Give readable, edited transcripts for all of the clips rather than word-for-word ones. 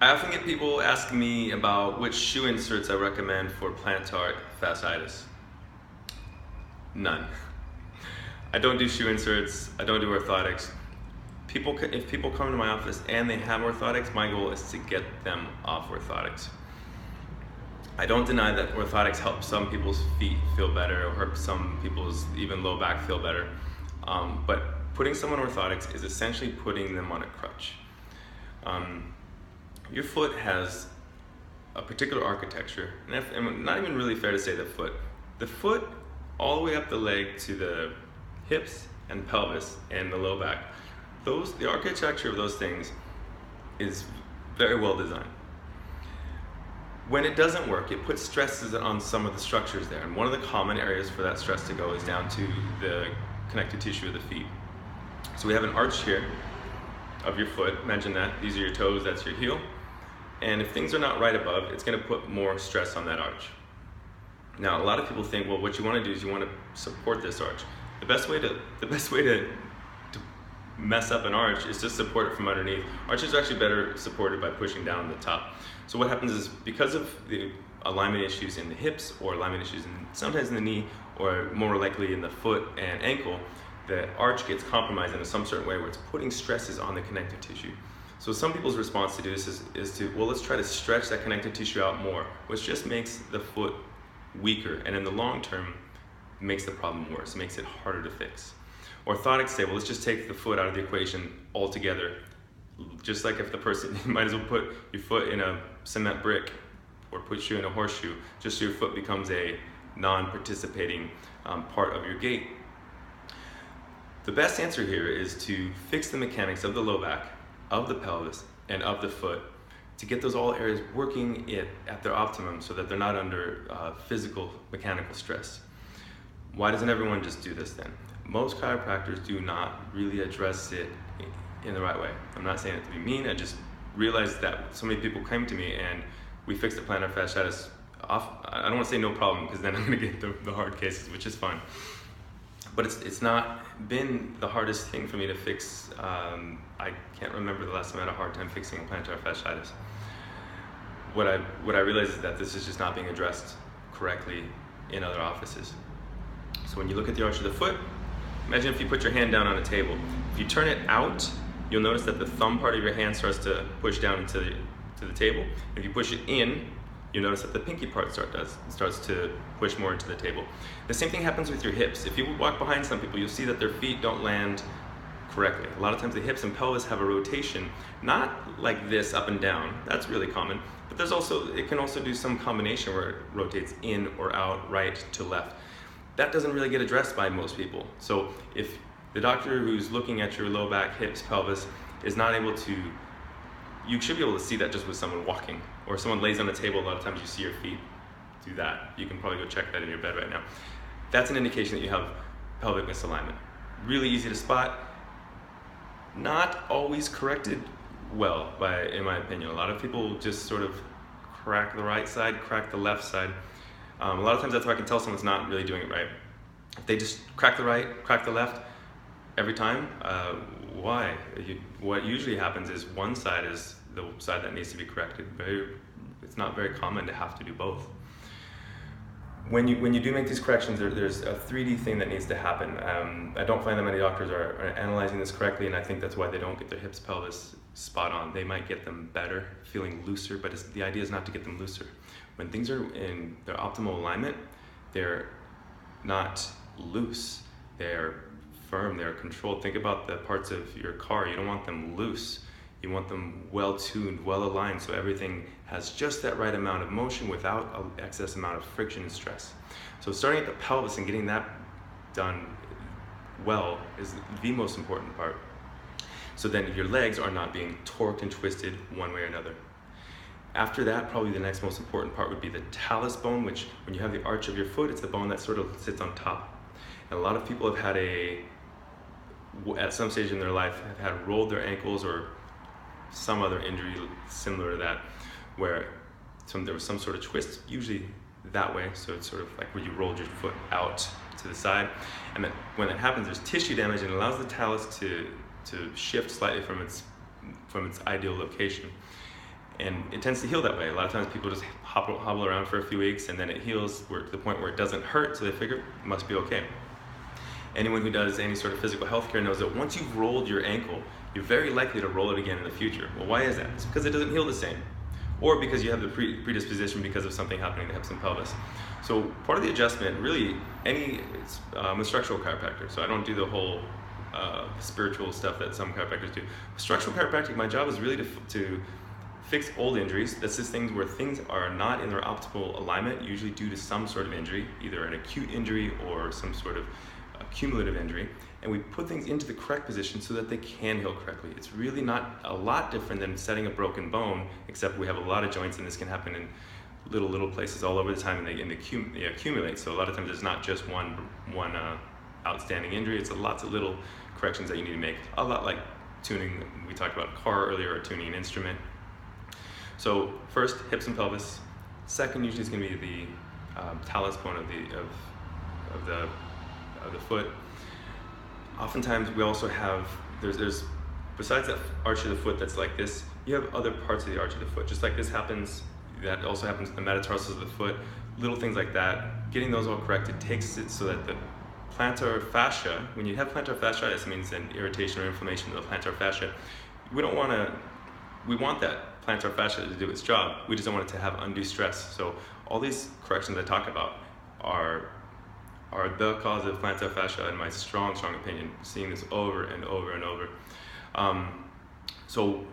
I often get people asking me about which shoe inserts I recommend for plantar fasciitis. None. I don't do shoe inserts, I don't do orthotics. If people come to my office and they have orthotics, my goal is to get them off orthotics. I don't deny that orthotics help some people's feet feel better or help some people's even low back feel better. But putting someone on orthotics is essentially putting them on a crutch. Your foot has a particular architecture, and not even really fair to say the foot. The foot, all the way up the leg to the hips and pelvis and the low back, the architecture of those things is very well designed. When it doesn't work, it puts stresses on some of the structures there, and one of the common areas for that stress to go is down to the connective tissue of the feet. So we have an arch here of your foot. Imagine that. These are your toes, that's your heel. And if things are not right above, it's going to put more stress on that arch. Now, a lot of people think, well, what you want to do is you want to support this arch. The best way to mess up an arch is to support it from underneath. Arches are actually better supported by pushing down the top. So what happens is, because of the alignment issues in the hips or alignment issues sometimes in the knee, or more likely in the foot and ankle, the arch gets compromised in some certain way where it's putting stresses on the connective tissue. So some people's response to this is to, well, let's try to stretch that connective tissue out more, which just makes the foot weaker, and in the long term makes the problem worse, makes it harder to fix. Orthotics say, well, let's just take the foot out of the equation altogether. Just like if the person, you might as well put your foot in a cement brick or put you in a horseshoe, just so your foot becomes a non-participating part of your gait. The best answer here is to fix the mechanics of the low back, of the pelvis, and of the foot, to get those all areas working at their optimum so that they're not under physical, mechanical stress. Why doesn't everyone just do this then? Most chiropractors do not really address it in the right way. I'm not saying it to be mean, I just realized that so many people came to me and we fixed the plantar fasciitis off. I don't want to say no problem, because then I'm going to get the hard cases, which is fine. But it's not been the hardest thing for me to fix. I can't remember the last time I had a hard time fixing plantar fasciitis. What I realized is that this is just not being addressed correctly in other offices. So when you look at the arch of the foot, imagine if you put your hand down on a table. If you turn it out, you'll notice that the thumb part of your hand starts to push down into the table. If you push it in, you'll notice that the pinky part starts to push more into the table. The same thing happens with your hips. If you walk behind some people, you'll see that their feet don't land correctly. A lot of times the hips and pelvis have a rotation, not like this up and down, that's really common, but it can also do some combination where it rotates in or out, right to left. That doesn't really get addressed by most people. So if the doctor who's looking at your low back, hips, pelvis is not able to, you should be able to see that just with someone walking, or someone lays on a table. A lot of times you see your feet do that. You can probably go check that in your bed right now. That's an indication that you have pelvic misalignment. Really easy to spot. Not always corrected well, in my opinion. A lot of people just sort of crack the right side, crack the left side. A lot of times that's how I can tell someone's not really doing it right. If they just crack the right, crack the left every time, why? What usually happens is one side is the side that needs to be corrected. It's not very common to have to do both. When you do make these corrections, there's a 3D thing that needs to happen. I don't find that many doctors are analyzing this correctly, and I think that's why they don't get their hips, pelvis spot on. They might get them better, feeling looser, but the idea is not to get them looser. When things are in their optimal alignment, they're not loose. They're firm, they're controlled. Think about the parts of your car. You don't want them loose. You want them well-tuned, well-aligned, so everything has just that right amount of motion without an excess amount of friction and stress. So starting at the pelvis and getting that done well is the most important part. So then your legs are not being torqued and twisted one way or another. After that, probably the next most important part would be the talus bone, which when you have the arch of your foot, it's the bone that sort of sits on top. And a lot of people have had at some stage in their life, have had rolled their ankles or some other injury similar to that, where there was some sort of twist, usually that way. So it's sort of like where you rolled your foot out to the side. And then when that happens, there's tissue damage, and it allows the talus to shift slightly from its ideal location. And it tends to heal that way. A lot of times people just hobble around for a few weeks and then it heals to the point where it doesn't hurt, so they figure it must be okay. Anyone who does any sort of physical health care knows that once you've rolled your ankle, you're very likely to roll it again in the future. Well, why is that? It's because it doesn't heal the same, or because you have the predisposition because of something happening in the hips and pelvis. So part of the adjustment, really, I'm a structural chiropractor, so I don't do the whole spiritual stuff that some chiropractors do. Structural chiropractic, my job is really to fix old injuries. That's just things where things are not in their optimal alignment, usually due to some sort of injury, either an acute injury or some sort of cumulative injury, and we put things into the correct position so that they can heal correctly. It's really not a lot different than setting a broken bone, except we have a lot of joints and this can happen in little places all over the time, and they accumulate. So a lot of times there's not just one outstanding injury, it's lots of little corrections that you need to make, a lot like tuning. We talked about a car earlier, or tuning an instrument. So first, hips and pelvis. Second, usually is going to be the talus bone of the foot. Oftentimes we also have, there's besides that arch of the foot that's like this, you have other parts of the arch of the foot, just like this happens, that also happens with the metatarsals of the foot, little things like that. Getting those all corrected takes it so that the plantar fascia, when you have plantar fasciitis, it means an irritation or inflammation of the plantar fascia. We want that plantar fascia to do its job. We just don't want it to have undue stress. So all these corrections I talk about are the cause of plantar fascia, in my strong opinion, seeing this over and over and over. So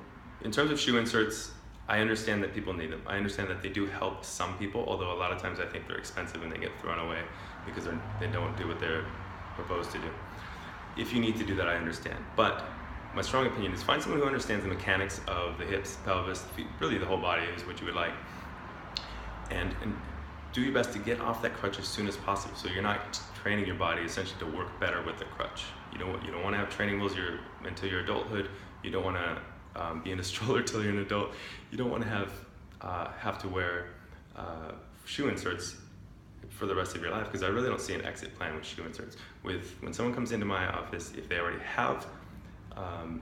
in terms of shoe inserts, I understand that people need them. I understand that they do help some people, although a lot of times I think they're expensive and they get thrown away because they don't do what they're proposed to do. If you need to do that, I understand. But my strong opinion is find someone who understands the mechanics of the hips, pelvis, feet, really the whole body is what you would like. And do your best to get off that crutch as soon as possible, so you're not training your body essentially to work better with the crutch. You don't want to have training wheels until your adulthood. You don't want to be in a stroller till you're an adult. You don't want to have to wear shoe inserts for the rest of your life, because I really don't see an exit plan with shoe inserts. When someone comes into my office, if they already have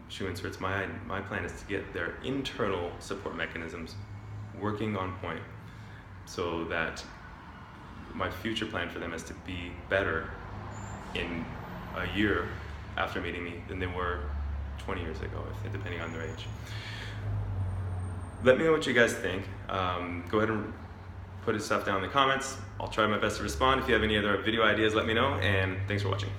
shoe inserts, my plan is to get their internal support mechanisms working on point, so that my future plan for them is to be better in a year after meeting me than they were 20 years ago, depending on their age. Let me know what you guys think. Go ahead and put his stuff down in the comments. I'll try my best to respond. If you have any other video ideas, let me know, and thanks for watching.